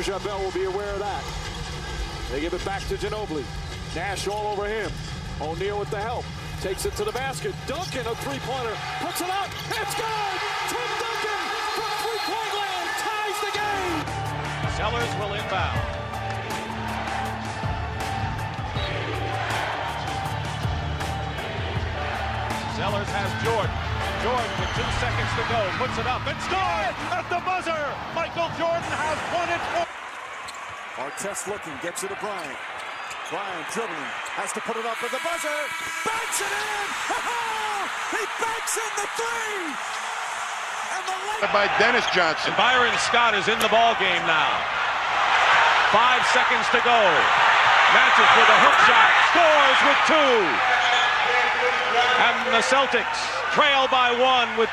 Raja Bell will be aware of that. They give it back to Ginobili. Nash all over him. O'Neal with the help. Takes it to the basket. Duncan, a three-pointer. Puts it up. It's good! Tim Duncan from three-point land ties the game! Sellers will inbound. Sellers has Jordan. Jordan with 2 seconds to go. Puts it up and scores at the buzzer. Michael Jordan has won it. Artest looking, gets it to Bryant. Bryant dribbling, has to put it up at the buzzer. Banks it in! He banks in the three! And the late by Dennis Johnson. And Byron Scott is in the ball game now. 5 seconds to go. Matches with a hook shot. Scores with 2. And the Celtics trail by 1 with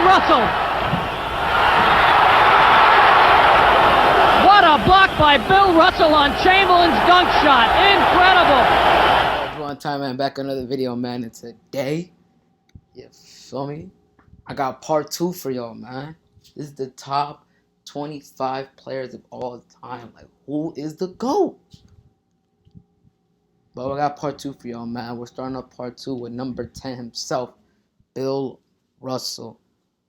Russell. What a block by Bill Russell on Chamberlain's dunk shot. Incredible. One time, man, back another video, man. And today, you feel me? I got part 2 for y'all, man. This is the top 25 players of all time. Like, who is the GOAT? But I got part 2 for y'all, man. We're starting off part 2 with number 10 himself, Bill Russell.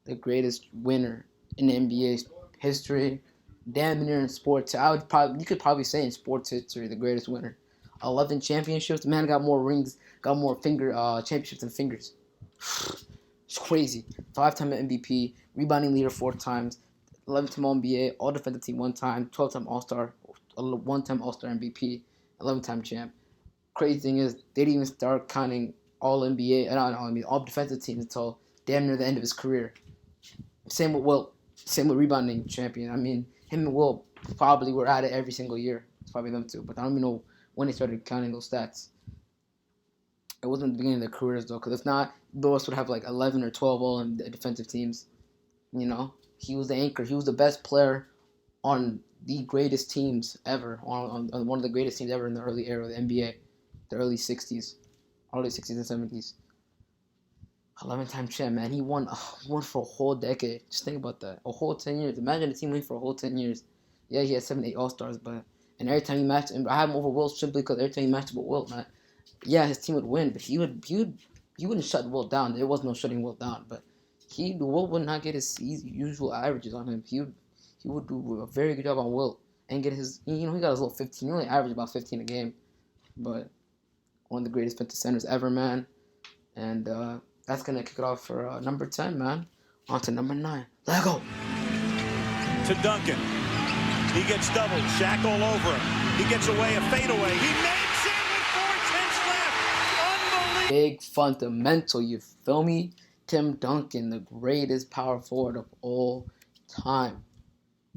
The greatest winner in the NBA history, damn near in sports. You could probably say in sports history, the greatest winner. 11 championships. The man got more rings, got more championships than fingers. It's crazy. 5-time MVP, rebounding leader 4 times, 11-time All-NBA, All-Defensive Team 1 time, 12-time All-Star, 1-time All-Star MVP, 11-time champ. Crazy thing is, they didn't even start counting All-NBA, All-Defensive teams until damn near the end of his career. Same with Wilt. Same with rebounding champion. I mean, him and Wilt probably were at it every single year. It's probably them two. But I don't even know when they started counting those stats. It wasn't the beginning of their careers, though. Because if not, those would have like 11 or 12 all in the defensive teams. You know? He was the anchor. He was the best player on the greatest teams ever. On one of the greatest teams ever in the early era of the NBA. The early 60s. Early 60s and 70s. 11-time champ, man. He won for a whole decade. Just think about that. A whole 10 years. Imagine a team winning for a whole 10 years. Yeah, he had 7, 8 All-Stars, but and every time he matched, and I have him over Wilt simply because every time he matched with Wilt, man, yeah, his team would win, but he wouldn't shut Wilt down. There was no shutting Wilt down, but Wilt would not get his usual averages on him. He would do a very good job on Wilt and get his, he got his little 15. He only averaged about 15 a game, but one of the greatest defensive centers ever, man, and that's going to kick it off for number 10, man. On to number 9. Let go. To Duncan. He gets doubled. Shaq all over him. He gets away, a fadeaway. He makes it with 4:10 left. Unbelievable. Big fundamental, you feel me? Tim Duncan, the greatest power forward of all time.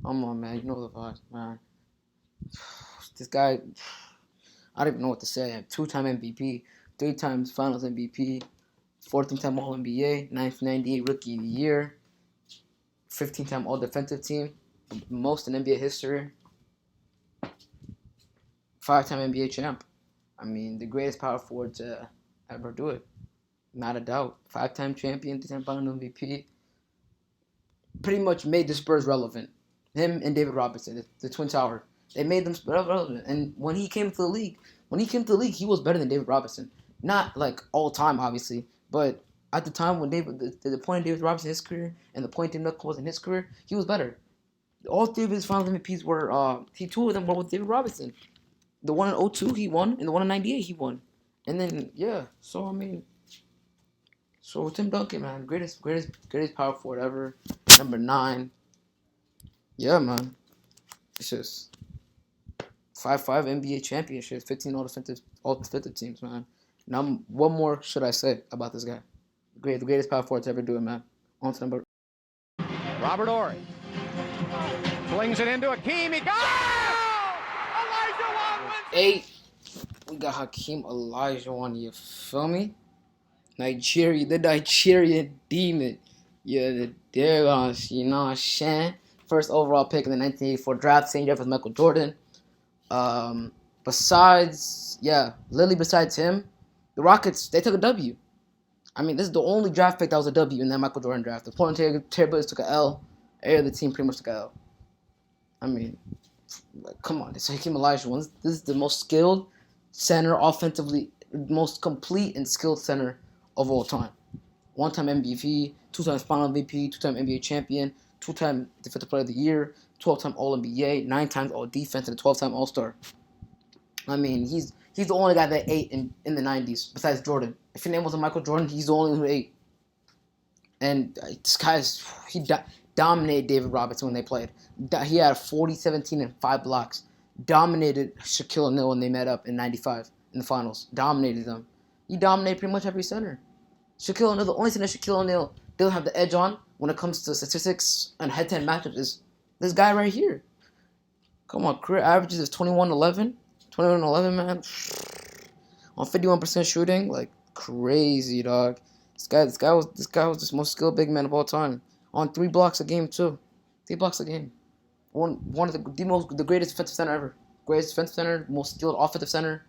Come on, man. You know the vibes, man. This guy, I don't even know what to say. 2-time MVP, 3 times Finals MVP. 14-time All-NBA, 1998 Rookie of the Year, 15-time All-Defensive Team, most in NBA history, 5-time NBA champ. I mean, the greatest power forward to ever do it, not a doubt. 5-time champion, 3-time Finals MVP. Pretty much made the Spurs relevant. Him and David Robinson, the Twin Tower, they made them relevant. And when he came to the league, he was better than David Robinson. Not like all time, obviously. But at the time when the point of David Robinson in his career and the point Tim Duncan was in his career, he was better. All 3 of his Finals MVPs were, 2 of them were with David Robinson. The one in 02 he won, and the one in 98 he won. And then, yeah, so I mean, so Tim Duncan, man, greatest power forward ever. Number 9. Yeah, man. It's just 5 NBA championships, 15 all-defensive teams, man. Now, what more should I say about this guy? The greatest power forward to ever do it, man. On to number. Robert Horry flings it into Hakeem. He got Elijah 8. We got Hakeem Olajuwon. You feel me? The Nigerian demon. Yeah, the Dragons. You know what I'm saying? First overall pick in the 1984 draft, same draft with Michael Jordan. Literally besides him, the Rockets, they took a W. I mean, this is the only draft pick that was a W in that Michael Jordan draft. The Portland Trailblazers took a L. Every other team pretty much took a L. I mean, like, come on. It's Hakeem Olajuwon. This is the most skilled center offensively, most complete and skilled center of all time. One-time MVP, two-time Final MVP, two-time NBA champion, two-time Defensive Player of the Year, 12-time All-NBA, 9 times All-Defense, and a 12-time All-Star. I mean, he's the only guy that ate in the 90s besides Jordan. If your name wasn't Michael Jordan, he's the only one who ate. And he dominated David Robinson when they played. He had 40, 17, and 5 blocks. Dominated Shaquille O'Neal when they met up in 95 in the finals. Dominated them. He dominated pretty much every center. Shaquille O'Neal, the only thing that Shaquille O'Neal doesn't have the edge on when it comes to statistics and head-to-head matchups is this guy right here. Come on, career averages is 21-11. 21-11, man. On 51% shooting, like crazy, dog. This guy was the most skilled big man of all time. On 3 blocks a game too. 3 blocks a game. One of the greatest defensive center ever. Greatest defensive center, most skilled offensive center.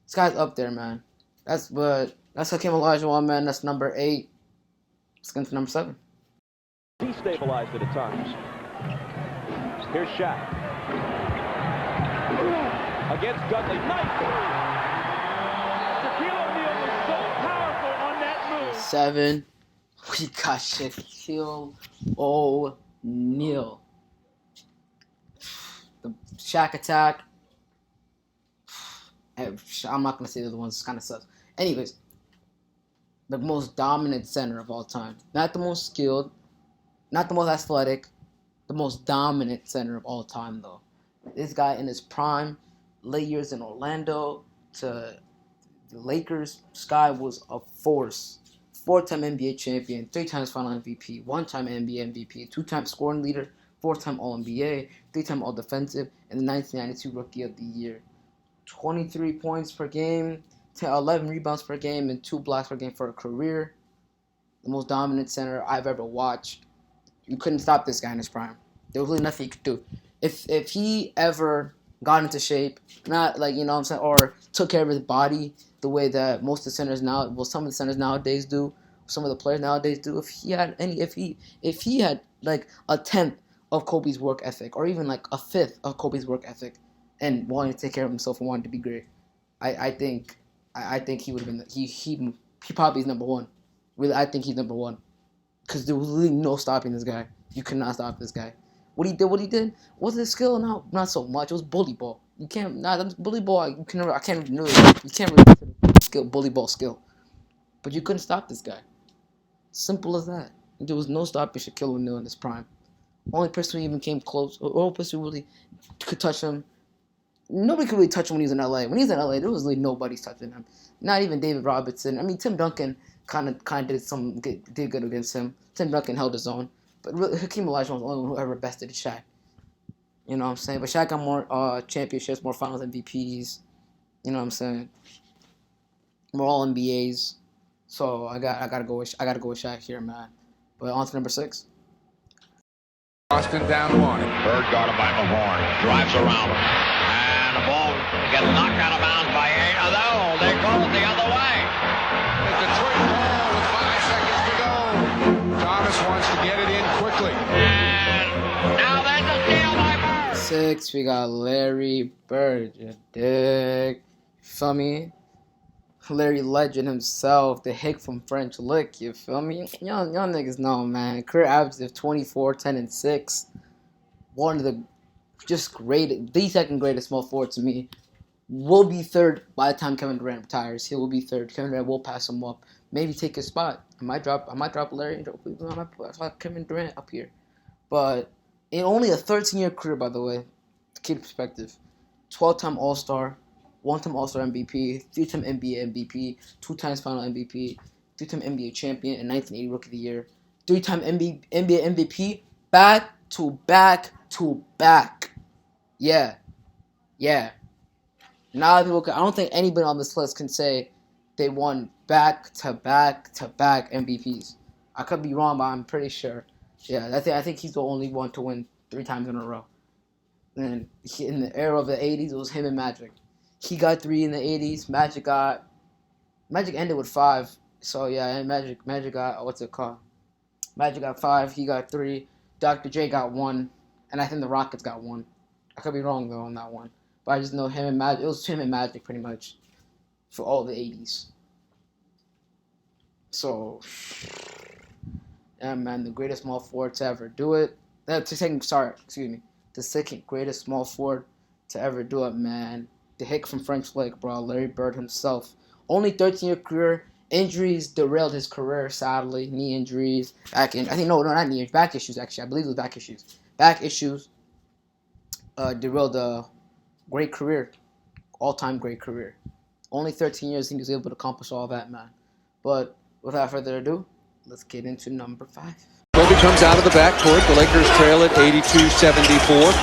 This guy's up there, man. That's Hakeem Olajuwon, man. That's number 8. Let's get into number 7. Destabilized it at times. Here's Shaq. Against Dudley. Nice. Shaquille O'Neal was so powerful on that move. 7. We got Shaquille O'Neal. The Shaq attack. I'm not going to say the other ones. It's kind of sucks. Anyways, the most dominant center of all time. Not the most skilled. Not the most athletic. The most dominant center of all time, though. This guy in his prime, late years in Orlando to the Lakers, this guy was a force. 4-time NBA champion, 3 times Final MVP, 1-time NBA MVP, 2-time scoring leader, 4-time All-NBA, 3-time All-Defensive, and the 1992 Rookie of the Year. 23 points per game, 11 rebounds per game, and 2 blocks per game for a career. The most dominant center I've ever watched. You couldn't stop this guy in his prime. There was really nothing you could do. If he ever got into shape, not like, you know what I'm saying, or took care of his body the way that most of the centers some of the centers nowadays do, some of the players nowadays do, if he had like a 10th of Kobe's work ethic, or even like a 5th of Kobe's work ethic, and wanted to take care of himself and wanted to be great, I think he would have been he probably is number 1. Really, I think he's number 1, because there was really no stopping this guy. You could not stop this guy. What he did was his skill. No, not so much. It was bully ball. You can't. That's bully ball. I can't really skill bully ball skill. But you couldn't stop this guy. Simple as that. There was no stopping Shaquille O'Neal in his prime. Only person who even came close, or only person who really could touch him. Nobody could really touch him when he was in LA. When he was in LA, there was really nobody's touching him. Not even David Robinson. I mean, Tim Duncan kind of did good against him. Tim Duncan held his own. But really, Hakeem Olajuwon was the only one who ever bested Shaq. You know what I'm saying? But Shaq got more championships, more Finals MVPs. You know what I'm saying? More All NBAs. So I gotta go with Shaq here, man. But on to number 6. Boston down 1. Bird guarded by Mahorn. Drives around him. And the ball gets knocked out of bounds by 8. Oh, no, they called the other way. It's a 3-ball with 5 seconds to go. Thomas wants to get it in quickly. And now there's a steal by Bird. 6, we got Larry Bird. You dig? Feel me? Larry Legend himself, the hick from French Lick, you feel me? Y'all niggas know, man. Career averages of 24, 10, and 6. One of the the second greatest small forward to me. Will be 3rd by the time Kevin Durant retires. He will be 3rd. Kevin Durant will pass him up. Maybe take his spot. I might drop Larry. I might put Kevin Durant up here. But in only a 13-year career, by the way, to keep perspective, 12-time All-Star, 1-time All-Star MVP, 3-time NBA MVP, 2 times Final MVP, 3-time NBA champion, and 1980 Rookie of the Year, 3-time NBA MVP, back to back to back. Yeah. Now I don't think anybody on this list can say they won back to back MVPs. I could be wrong, but I'm pretty sure. Yeah, I think he's the only one to win 3 times in a row. And in the era of the 80s, it was him and Magic. He got 3 in the 80s. Magic ended with 5. So yeah, and Magic got what's it called? Magic got 5. He got 3. Dr. J got 1, and I think the Rockets got 1. I could be wrong though on that one, but I just know him and Magic. It was him and Magic pretty much for all the 80s. So yeah, man, the greatest small forward to ever do it. The second greatest small forward to ever do it, man. The Hick from French Lake, bro. Larry Bird himself. Only 13-year career. Injuries derailed his career, sadly. Knee injuries. Not knee injuries. Back issues, actually. I believe it was back issues. Back issues derailed a great career. All-time great career. Only 13 years he was able to accomplish all that, man. But without further ado, let's get into number 5. Kobe comes out of the backcourt. The Lakers trail at 82-74.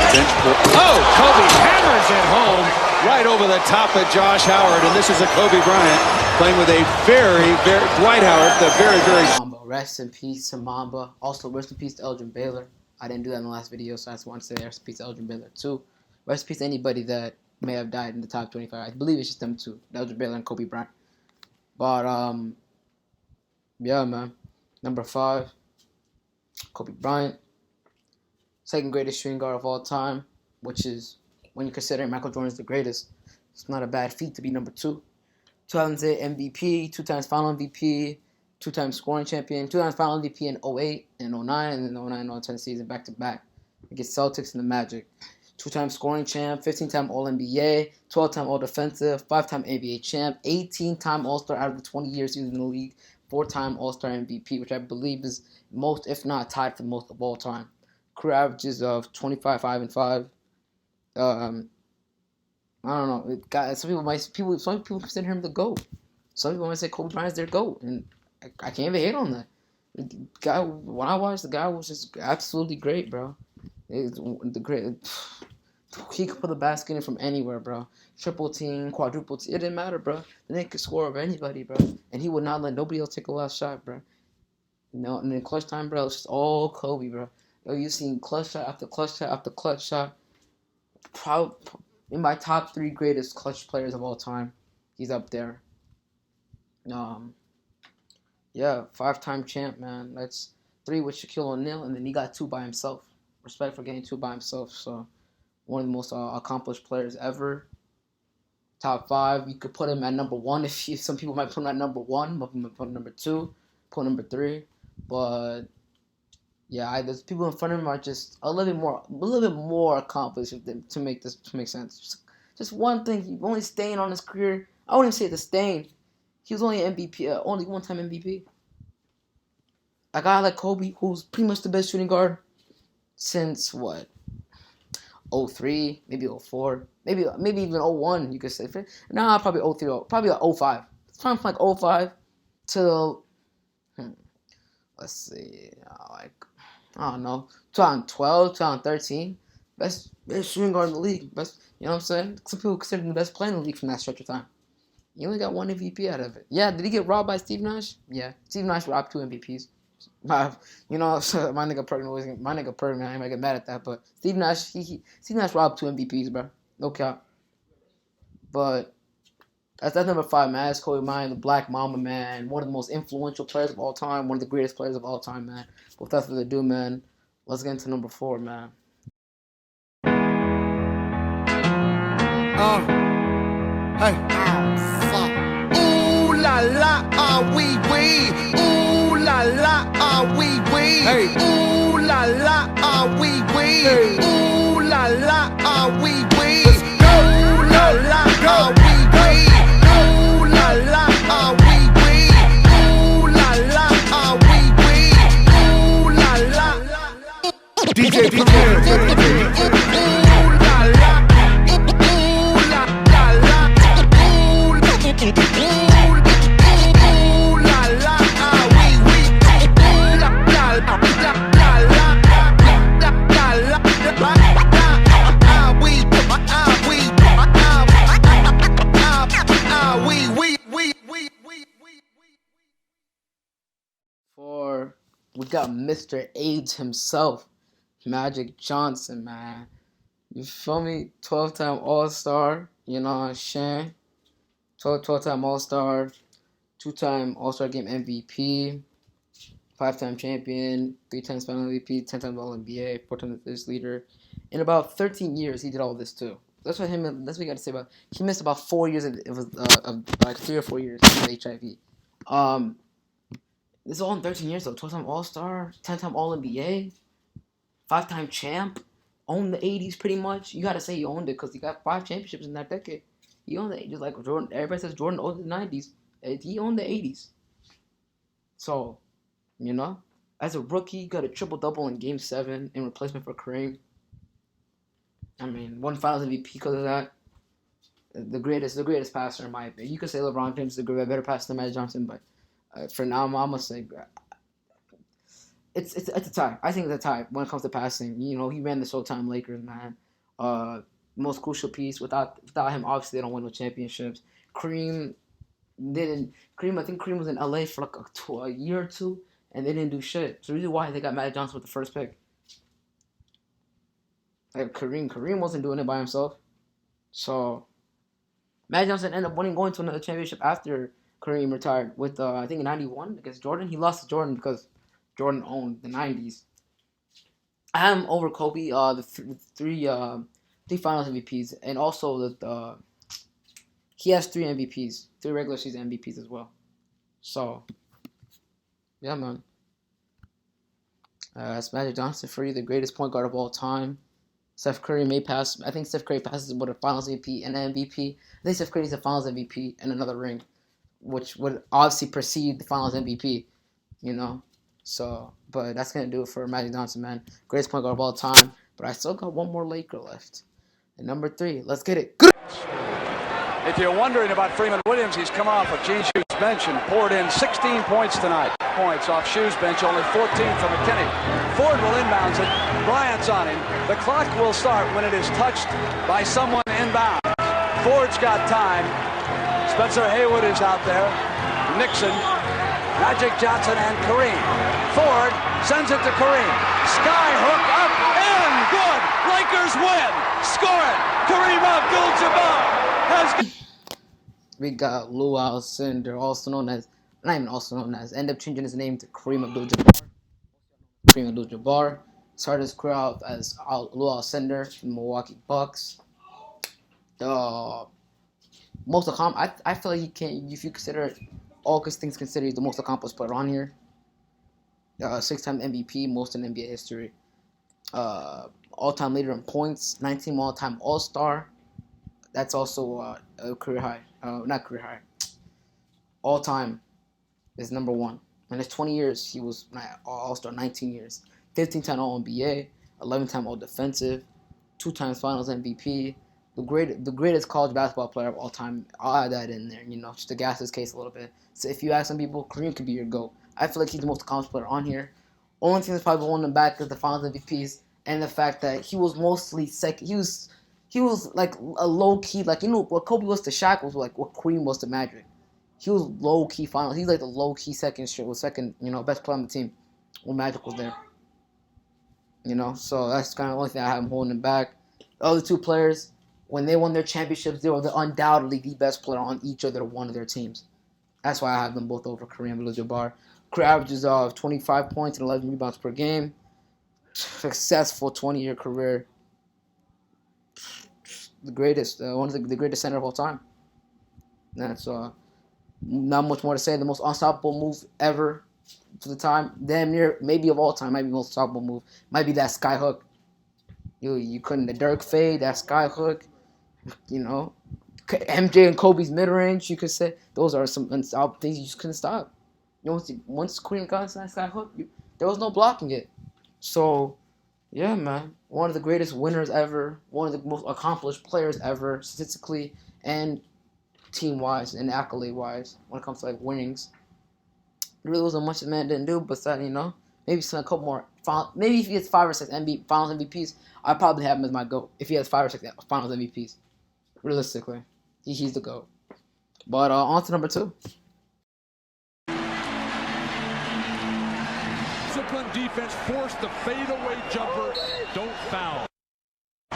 Kobe hammers it home right over the top of Josh Howard. And this is a Kobe Bryant playing with a very Dwight Howard, the very... Mamba. Rest in peace to Mamba. Also, rest in peace to Elgin Baylor. I didn't do that in the last video, so I just want to say rest in peace to Elgin Baylor, too. Rest in peace to anybody that may have died in the top 25. I believe it's just them two, Elgin Baylor and Kobe Bryant. But, yeah, man. Number 5, Kobe Bryant. Second greatest shooting guard of all time, which is, when you consider Michael Jordan is the greatest, it's not a bad feat to be number 2. 2008 MVP, 2 times final MVP, 2 times scoring champion, 2 times final MVP in 08 and 09, and then 09-10 season back-to-back against Celtics and the Magic. 2 times scoring champ, 15-time All-NBA, 12-time All-Defensive, 5-time NBA champ, 18-time All-Star out of the 20 years he was in the league, 4-time All-Star MVP, which I believe is most, if not tied for most of all time. Career averages of 25, 5, and 5. I don't know. Some people consider him the GOAT. Some people might say Kobe Bryant's their GOAT, and I can't even hate on that. The guy, when I watched, the guy was just absolutely great, bro. He could put the basket in from anywhere, bro. Triple team, quadruple team, it didn't matter, bro. The nigga could score over anybody, bro, and he would not let nobody else take a last shot, bro. And in clutch time, bro, it's just all Kobe, bro. You seen clutch shot after clutch shot after clutch shot. Probably in my top 3 greatest clutch players of all time, he's up there. Yeah, 5-time champ, man. That's 3 with Shaquille O'Neal, and then he got 2 by himself. Respect for getting 2 by himself. So, one of the most accomplished players ever. Top 5, you could put him at number 1. Some people might put him at number 1, some people might put him number 2, put him number 3. But yeah, there's people in front of him are just a little bit more accomplished to make sense. Just one thing, he only stain on his career. I wouldn't say the stain. He was only MVP, only 1-time MVP. A guy like Kobe, who's pretty much the best shooting guard since what? 03, maybe 04, maybe even 01. You could say. Nah, probably 03, probably 05. From like 05 till let's see, like, I don't know, 2012, 2013, best shooting guard in the league. Best, you know what I'm saying? Some people consider him the best player in the league from that stretch of time. He only got 1 MVP out of it. Yeah, did he get robbed by Steve Nash? Yeah, Steve Nash robbed 2 MVPs. You know, so my nigga Perkman, I might get mad at that, but Steve Nash robbed 2 MVPs, bro. No cap. But that's number 5, man. That's Kobe Bryant, the Black Mamba, man. One of the most influential players of all time. One of the greatest players of all time, man. But without further ado, man, let's get into number 4, man. Hey. Ooh la la, ah wee wee. Ooh la la, ah wee wee. Hey. Ooh la la, ah wee wee. Hey. Ooh la la, ah wee wee. Ooh la la, ah wee wee. Ooh la la, ah wee wee. Ooh la la, ah wee wee. Ooh la la. DJ Premier. We got Mr. AIDS himself, Magic Johnson, man. You feel me? 12-time All-Star, you know what I'm saying? 12-time All-Star, 2-time All-Star Game MVP, 5-time champion, 3 times Final MVP, 10 times All-NBA, 4 times assist leader. In about 13 years, he did all this too. That's what you got to say about. He missed about 4 years. It was like 3 or 4 years with HIV. This is all in 13 years though. 12-time All-Star, 10-time All-NBA, 5-time champ, owned the 80s pretty much. You got to say he owned it because he got 5 championships in that decade. He owned the 80s like Jordan. Everybody says Jordan owned the 90s. He owned the 80s. So, you know, as a rookie, got a triple-double in Game 7 in replacement for Kareem. I mean, won Finals MVP because of that. The greatest passer in my opinion. You could say LeBron James is a better passer than Magic Johnson, but for now, I'm gonna say it's a tie. I think it's a tie when it comes to passing. You know, he ran the Showtime Lakers, man. Most crucial piece. Without him, obviously they don't win no championships. Kareem, I think Kareem was in LA for like a year or two, and they didn't do shit. So the reason why they got Magic Johnson with the first pick. Like Kareem wasn't doing it by himself. So Magic Johnson ended up going to another championship after Kareem retired with I think in '91 against Jordan. He lost to Jordan because Jordan owned the '90s. I have him over Kobe. The three Finals MVPs, and also he has 3 MVPs, 3 regular season MVPs as well. So yeah, man. That's Magic Johnson for you, the greatest point guard of all time. Steph Curry may pass. I think Steph Curry passes with a Finals MVP and an MVP. I think Steph Curry's a Finals MVP and another ring, which would obviously precede the Finals MVP, you know. So, but that's gonna do it for Magic Johnson, man. Greatest point guard of all time. But I still got one more Laker left. And number 3, let's get it. Good. If you're wondering about Freeman Williams, he's come off of Gene Shue's bench and poured in 16 points tonight. Points off Shue's bench, only 14 for McKinney. Ford will inbounds it. Bryant's on him. The clock will start when it is touched by someone inbound. Ford's got time. Spencer Haywood is out there. Nixon, Magic Johnson, and Kareem. Ford sends it to Kareem. Sky hook up and good. Lakers win. Score it. Kareem Abdul-Jabbar has. We got Lou Alcindor, ended up changing his name to Kareem Abdul-Jabbar. Kareem Abdul-Jabbar started his career out as Lou Alcindor from the Milwaukee Bucks. I feel like he can't, if you consider all things considered, he's the most accomplished player on here. 6-time MVP, most in NBA history. All-time leader in points, 19 all-time All-Star. That's also a career high. Not career high. All-time is number 1. In his 20 years, he was All-Star 19 years. 15-time All-NBA, 11-time All-Defensive, 2 times Finals MVP. The greatest college basketball player of all time. I'll add that in there, you know, just to gas his case a little bit. So if you ask some people, Kareem could be your GOAT. I feel like he's the most accomplished player on here. Only thing that's probably holding him back is the Finals MVPs and the fact that he was mostly second. He was like a low key, like, you know what Kobe was to Shaq was like what Kareem was to Magic. He was low key Finals. He's like the low key second, you know, best player on the team when Magic was there. You know, so that's kind of the only thing I have him holding him back. The other 2 players, when they won their championships, they were undoubtedly the best player on each other one of their teams. That's why I have them both over Kareem Abdul-Jabbar. Career averages of 25 points and 11 rebounds per game. Successful 20-year career. The greatest, one of the greatest center of all time. That's not much more to say. The most unstoppable move ever for the time, damn near, maybe of all time, might be the most unstoppable move. Might be that sky hook. You couldn't, the Dirk fade, that sky hook. You know, MJ and Kobe's mid range. You could say those are some unstoppable things you just couldn't stop. You know, once Kareem got that sky hook, there was no blocking it. So. Yeah, man. One of the greatest winners ever. One of the most accomplished players ever, statistically and team-wise and accolade-wise, when it comes to, like, winnings. There really wasn't much the man didn't do, but that, you know, maybe a couple more. Maybe if he has 5 or 6 Finals MVPs, I'd probably have him as my GOAT. If he has 5 or 6 Finals MVPs, realistically, he's the GOAT. But on to number 2. Disciplined defense forced the fadeaway jumper. Don't foul.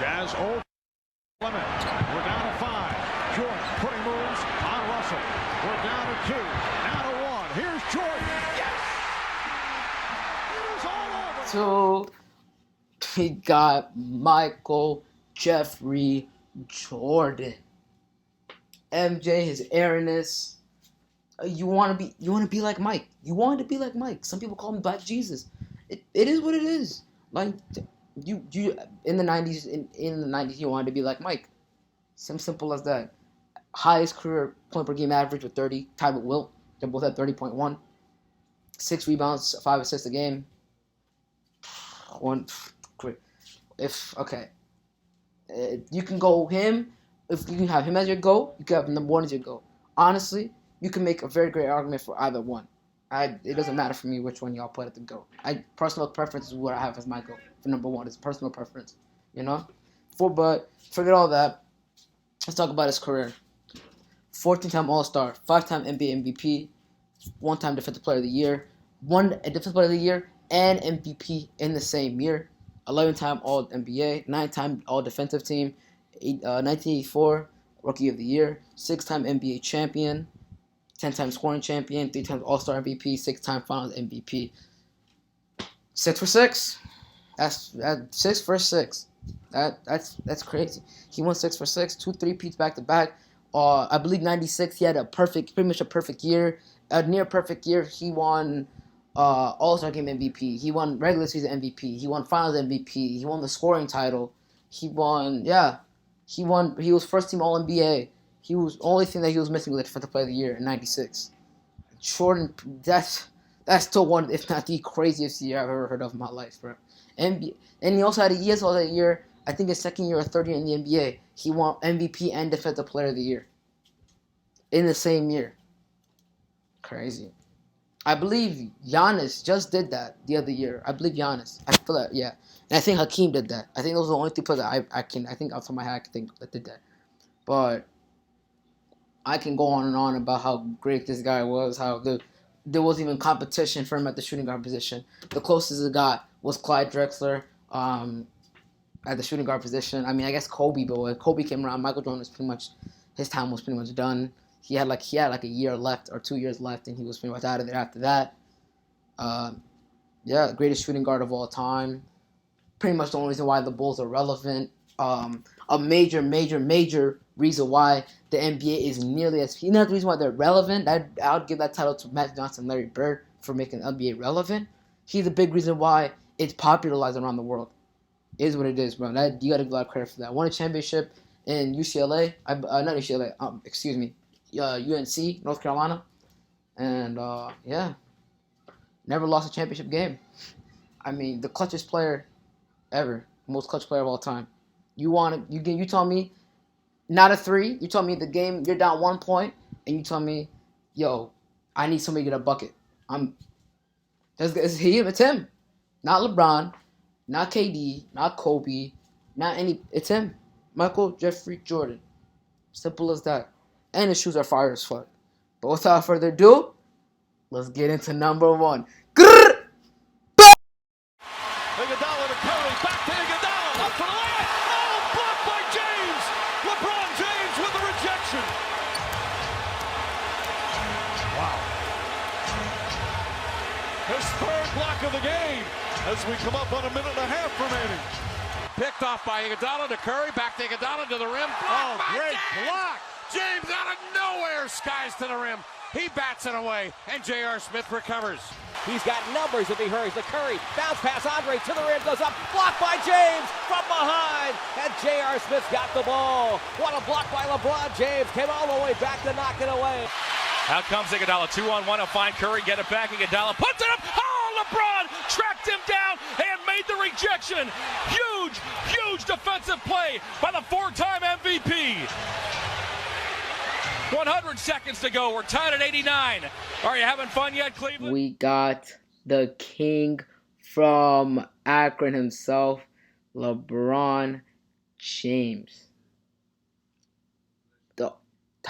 Jazz hold limit. We're down to 5. Jordan putting moves on Russell. We're down to 2. Now to 1. Here's Jordan. Yes! It is all over. 2. We got Michael Jeffrey Jordan. MJ, his airness. You want to be like Mike. You want to be like Mike. Some people call him Black Jesus. It is what it is. Like you in the 90s in the 90s you wanted to be like Mike. Simple as that. Highest career point per game average with 30, tied with Wilt. They both had 30.1. 6 rebounds, 5 assists a game. You can go him. If you can have him as your GOAT, you can have number 1 as your GOAT. Honestly, you can make a very great argument for either one. It doesn't matter for me which one y'all put at the GOAT. Personal preference is what I have as my GOAT for number 1. It's personal preference, you know. But forget all that. Let's talk about his career. 14-time All-Star, 5-time NBA MVP, 1-time Defensive Player of the Year, Defensive Player of the Year and MVP in the same year. 11-time All-NBA, 9-time All-Defensive Team, 1984 Rookie of the Year, 6-time NBA Champion, 10-time Scoring Champion, 3 times All-Star MVP, 6-time Finals MVP. 6 for 6. That's 6 for 6. That's crazy. He won 6 for 6, 2 3-peats back to back. I believe 96. He had pretty much a perfect year, a near perfect year. He won All-Star Game MVP. He won regular season MVP. He won Finals MVP. He won the scoring title. He was first team All-NBA. He was the only thing that he was missing was the Defensive Player of the Year in 96. Jordan, that's still one, if not the craziest year I've ever heard of in my life, bro. And he also had a year, I think his second year or third year in the NBA, he won MVP and Defensive Player of the Year in the same year. Crazy. I believe Giannis just did that the other year. I believe Giannis. I feel that, yeah. And I think Hakeem did that. I think those are the only 2 players that I think off the top of my head I can think that did that. But I can go on and on about how great this guy was, how there wasn't even competition for him at the shooting guard position. The closest it got was Clyde Drexler at the shooting guard position. I mean, I guess Kobe, but when Kobe came around, Michael Jordan was his time was pretty much done. He had like a year left or 2 years left, and he was pretty much out of there after that. Greatest shooting guard of all time. Pretty much the only reason why the Bulls are relevant. A major reason why the NBA is nearly as... the reason why they're relevant. I would give that title to Matt Johnson and Larry Bird for making the NBA relevant. He's a big reason why it's popularized around the world. It is what it is, bro. You got to give a lot of credit for that. Won a championship in UCLA. Not UCLA. UNC, North Carolina. And, never lost a championship game. I mean, the clutchest player ever. Most clutch player of all time. You tell me, not a 3. You tell me the game, you're down 1 point, and you tell me, yo, I need somebody to get a bucket. It's him. Not LeBron, not KD, not Kobe, it's him. Michael Jeffrey Jordan. Simple as that. And his shoes are fire as fuck. But without further ado, let's get into number 1. Iguodala to Curry, back to Iguodala, up for the layup. Oh, blocked by James. LeBron James with the rejection. Wow. His 3rd block of the game as we come up on a minute and a half remaining. Picked off by Iguodala to Curry, back to Iguodala to the rim. Blocked by Great James. block. James out of nowhere, skies to the rim. He bats it away, and J.R. Smith recovers. He's got numbers if he hurries. The Curry bounce pass, Andre to the rim, goes up, blocked by James from behind, and J.R. Smith got the ball. What a block by LeBron James, came all the way back to knock it away. Out comes Iguodala, 2-on-1, he'll find Curry, get it back, Iguodala puts it up, oh, LeBron tracked him down and made the rejection. Huge defensive play by the 4-time MVP. 100 seconds to go. We're tied at 89. Are you having fun yet, Cleveland? We got the king from Akron himself, LeBron James.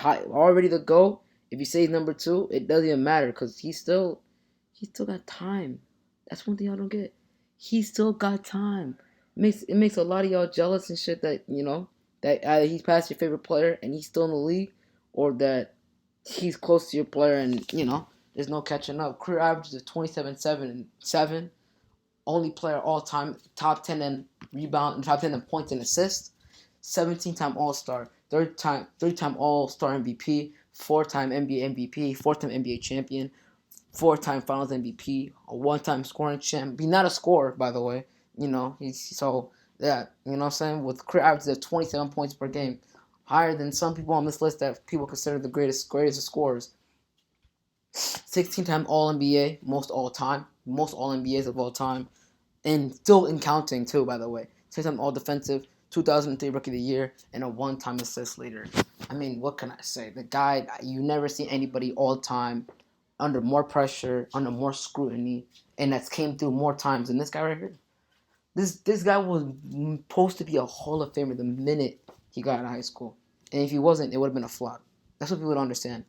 Already the GOAT. If you say he's number 2, it doesn't even matter because he still got time. That's one thing I don't get. He still got time. It makes a lot of y'all jealous and shit that, that either he's past your favorite player and he's still in the league, or that he's close to your player and, there's no catching up. Career averages of 27, 7, and 7. Only player all time, top 10 in rebound, and top 10 in points and assists. 17-time All-Star, three-time All-Star MVP, 4-time NBA MVP, 4-time NBA champion, 4-time Finals MVP, a 1-time scoring champ. He's not a scorer, by the way. Yeah, you know what I'm saying? With career averages of 27 points per game, higher than some people on this list that people consider the greatest of scorers. 16-time All-NBA, most All-NBAs of all time, and still in counting too, by the way. 6-time All-Defensive, 2003 Rookie of the Year, and a 1-time assist leader. I mean, what can I say? The guy, you never see anybody all-time under more pressure, under more scrutiny, and that's came through more times than this guy right here. This guy was supposed to be a Hall of Famer the minute he got out of high school. And if he wasn't, it would have been a flop. That's what people don't understand.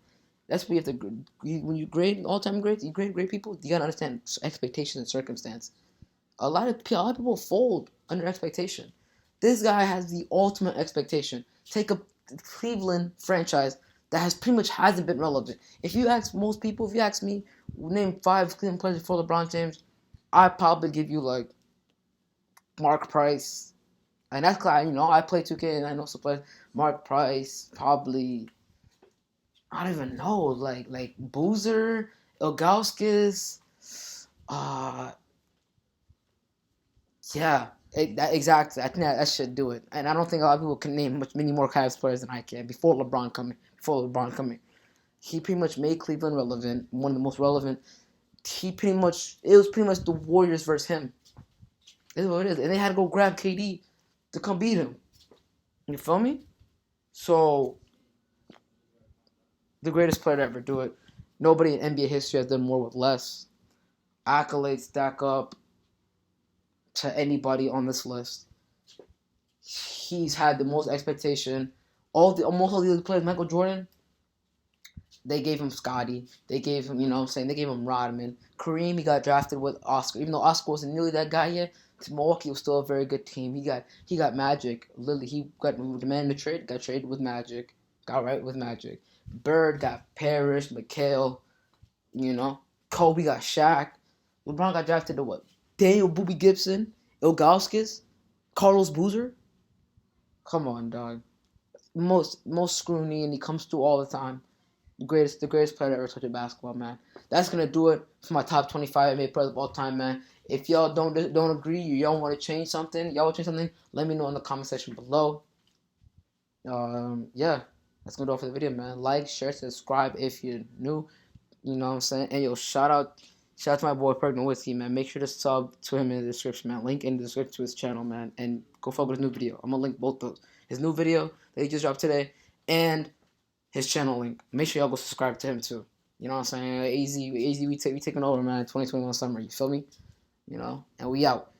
That's what you have to, when you grade all-time greats, you grade great people, you got to understand expectations and circumstance. A lot of people fold under expectation. This guy has the ultimate expectation. Take a Cleveland franchise that pretty much hasn't been relevant. If you ask most people, if you ask me, name 5 Cleveland players before LeBron James, I'd probably give you like Mark Price. And that's cause I play 2K and I know some players. Mark Price, probably, I don't even know, like Boozer, Ilgauskas, yeah, exactly. I think that should do it. And I don't think a lot of people can name many more Cavs players than I can before LeBron coming. He pretty much made Cleveland relevant, one of the most relevant. It was pretty much the Warriors versus him. This is what it is. And they had to go grab KD to come beat him. You feel me? So, the greatest player to ever do it. Nobody in NBA history has done more with less. Accolades stack up to anybody on this list. He's had the most expectation. Almost all the other players, Michael Jordan, they gave him Scotty. They gave him, they gave him Rodman. Kareem, he got drafted with Oscar. Even though Oscar wasn't nearly that guy yet, Milwaukee was still a very good team. He got Magic. Literally, he got demanded to trade. Got traded with Magic. Got right with Magic. Bird got Parrish, McHale. Kobe got Shaq. LeBron got drafted to what? Daniel Boobie Gibson, Ilgauskas, Carlos Boozer. Come on, dog. Most scrutiny, and he comes through all the time. The greatest player to ever touch a basketball, man. That's gonna do it for my top 25 NBA players of all time, man. If y'all don't agree, y'all want to change something, let me know in the comment section below. Yeah, that's gonna do it for the video, man. Like, share, subscribe if you're new. You know what I'm saying? And yo, shout out to my boy Perk Nowitzki, man. Make sure to sub to him in the description, man. Link in the description to his channel, man. And go fuck with his new video. I'm gonna link both those. His new video that he just dropped today and his channel link. Make sure y'all go subscribe to him too. You know what I'm saying? Easy, we taking over, man. 2021 summer. You feel me? And we out.